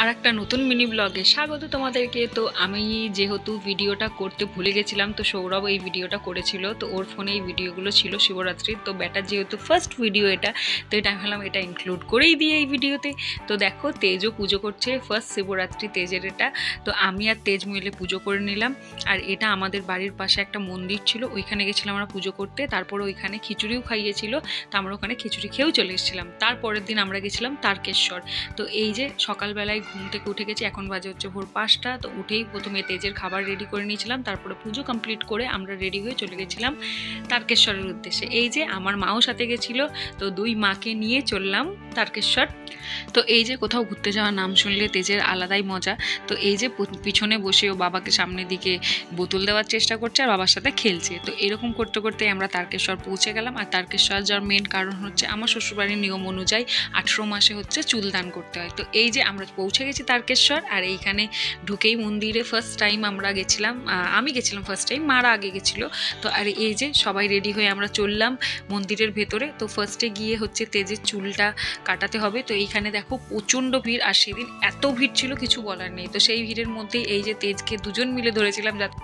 আর একটা নতুন মিনি ব্লগে স্বাগত তোমাদেরকে। তো আমি যেহেতু ভিডিওটা করতে ভুলে গেছিলাম, তো সৌরভ এই ভিডিওটা করেছিল, তো ওর ফোনে এই ভিডিওগুলো ছিল শিবরাত্রির। তো ব্যাটার যেহেতু ফার্স্ট ভিডিও এটা, তো এটা আমি ভাবলাম এটা ইনক্লুড করেই দিই এই ভিডিওতে। তো দেখো তেজও পুজো করছে, ফার্স্ট শিবরাত্রি তেজের এটা। তো আমি আর তেজ মিলে পুজো করে নিলাম। আর এটা আমাদের বাড়ির পাশে একটা মন্দির ছিল, ওইখানে গেছিলাম আমরা পুজো করতে। তারপরে ওইখানে খিচুড়িও খাইয়েছিল, তো আমরা ওখানে খিচুড়ি খেয়েও চলে এসেছিলাম। তারপরের দিন আমরা গেছিলাম তারকেশ্বর। তো এই যে সকালবেলায় ঘুম থেকে উঠে গেছি, এখন বাজে হচ্ছে ভোর 5টা। তো উঠেই প্রথমে তেজের খাবার রেডি করে নিয়েছিলাম, তারপরে পুজো কমপ্লিট করে আমরা রেডি হয়ে চলে গেছিলাম তারকেশ্বরের উদ্দেশ্যে। এই যে আমার মাও সাথে গেছিলো, তো দুই মাকে নিয়ে চললাম তারকেশ্বর। তো এই যে কোথাও ঘুরতে যাওয়ার নাম শুনলে তেজের আলাদাই মজা। তো এই যে পিছনে বসে ও বাবাকে সামনের দিকে বোতল দেওয়ার চেষ্টা করছে আর বাবার সাথে খেলছে। তো এরকম করতে করতে আমরা তারকেশ্বর পৌঁছে গেলাম। আর তারকেশ্বর যাওয়ার মেন কারণ হচ্ছে আমার শ্বশুরবাড়ির নিয়ম অনুযায়ী 18 মাসে হচ্ছে চুলদান করতে হয়। তো এই যে আমরা পৌঁছে গেছি তারকেশ্বর। আর এইখানে ঢুকেই মন্দিরে ফার্স্ট টাইম আমরা গেছিলাম, আমি গেছিলাম ফার্স্ট টাইম, মারা আগে গেছিলো। তো আর এই যে সবাই রেডি হয়ে আমরা চললাম মন্দিরের ভেতরে। তো ফার্স্টে গিয়ে হচ্ছে তেজের চুলটা কাটাতে হবে। তো এইখানে দেখো প্রচণ্ড ভিড়, আর সেদিন এত ভিড় ছিল কিছু বলার নেই। তো সেই ভিড়ের মধ্যেই এই যে তেজকে দুজন মিলে ধরেছিলাম, যাতে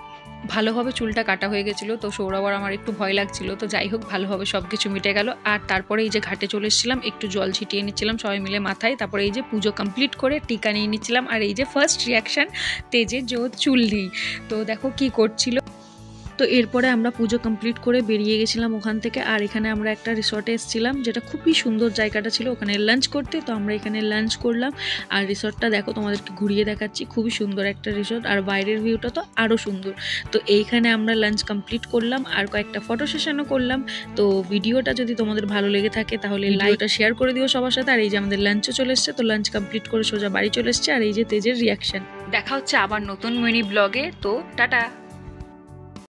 ভালোভাবে চুলটা কাটা হয়ে গেছিলো। তো সৌরভ আর আমার একটু ভয় লাগছিল। তো যাই হোক ভালোভাবে সব কিছু মিটে গেল। আর তারপরে এই যে ঘাটে চলে এসেছিলাম, একটু জল ছিটিয়ে নিচ্ছিলাম সবাই মিলে মাথায়। তারপরে এই যে পুজো কমপ্লিট করে টিকা নিয়ে নিচ্ছিলাম। আর এই যে ফার্স্ট রিয়াকশান তেজের যে চুল নেই, তো দেখো কি করছিল। তো এরপরে আমরা পুজো কমপ্লিট করে বেরিয়ে গেছিলাম ওখান থেকে। আর এখানে আমরা একটা রিসর্টে এসেছিলাম, যেটা খুবই সুন্দর জায়গাটা ছিল ওখানে লাঞ্চ করতে। তো আমরা এখানে লাঞ্চ করলাম। আর রিসর্টটা দেখো তোমাদেরকে ঘুরিয়ে দেখাচ্ছি, খুবই সুন্দর একটা রিসর্ট, আর বাইরের ভিউটা তো আরও সুন্দর। তো এইখানে আমরা লাঞ্চ কমপ্লিট করলাম আর কয়েকটা ফটো সেশনও করলাম। তো ভিডিওটা যদি তোমাদের ভালো লেগে থাকে তাহলে লাইকটা শেয়ার করে দিও সবার সাথে। আর এই যে আমাদের লাঞ্চও চলে এসছে, তো লাঞ্চ কমপ্লিট করে সোজা বাড়ি চলে এসছে। আর এই যে তেজের রিয়াকশান। দেখা হচ্ছে আবার নতুন মিনি ব্লগে। তো টাটা।